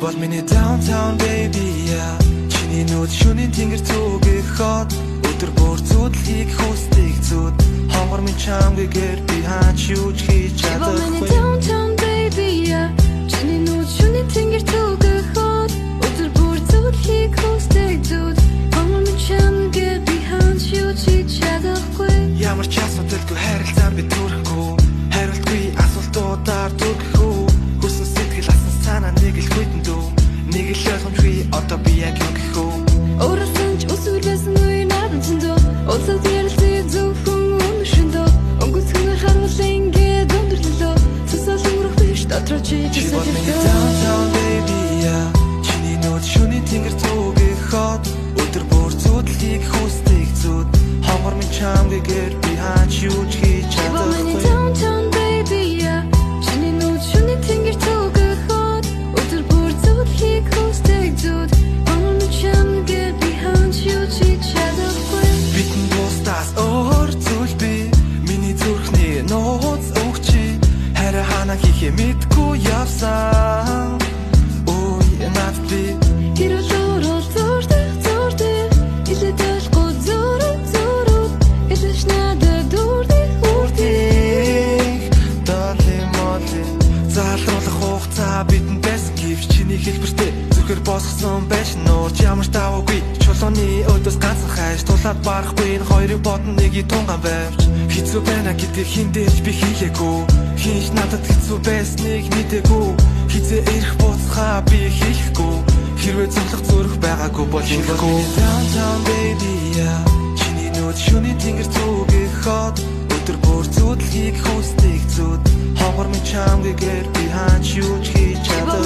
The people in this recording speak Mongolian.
бол миний downtown baby yeah. Чиний нүд шөнийн тэнгэр зүгээ хот өдөр бүр зүудлийг хүсдэг зүуд хонгор минь чамгээр би хаач юу ч хийж чадахгүй downtown baby yeah. Чиний нүд шөнийн тэнгэр зүгээ хот өдөр бүр зүудлийг хүсдэг зүуд хонгор минь чамгээр би хаач юу ч хийж чадахгүй ямар ч асуудалгүй харилцаа би төрөхгүй хариултгүй асуултуудаар дүрхүү хүссэн сэтгэл асан санаа нэг л хүйтэн дүү нэг л ойлгомжгүй одоо би яг юу гэх үү Орасан ч өсвөлсэн үе надад зөндөө Олсод ярилцээ зөвхөн өмшөндөө Өнгөцгөн харуулсан ингээд өндөрлөлөө Цэсэл өнгөрөх биш дотроо чи бол миний downtown baby yeah. Чиний нүд шөнийн тэнгэр зүгээ хот өдөр бүр зүудлийг хүсдэг зүуд хонгор минь чамгээр би хаач юу ч хийж чадахгүй downtown baby yeah. Чиний нүд шөнийн тэнгэр зүгээ хот өдөр бүр зүудлийг хүсдэг зүуд хонгор минь чамгээр би хаач юу ч хийж чадахгүй Битэн бустаас өөр зүйл би миний зүрхний нууц өгчи хараа хана хийхээ мэдгүй явсан ой над би Хэрэлөөрөө зурдаг илэдэлгүй зураг илэш надад үрдих дали моли залруулах хугацаа бидэнд байсан гэвч чиний хэлбэртэй зүрхэр босгосон байж нуурч ямар ч даваагүй чулууны өдөөс ганцхан хайш тулаад барахгүй энэ хоёрыг бодно нэг тунган байвч хэцүү байна гэдэг хиндэж би хийлээгүй хинч надад хэцүү байсныг мэдээгүй хизээ ирэх буцхаа би хийхгүй хэрвээ цоглох зүрх байгаагүй бол хийхгүй downtown baby yeah. Чиний нүд шөнийн тэнгэр зүгээ хот өдөр бүр зүудлийг хүсдэг зүуд хонгор минь чамгээр би хаач юу ч хийж чадахгүй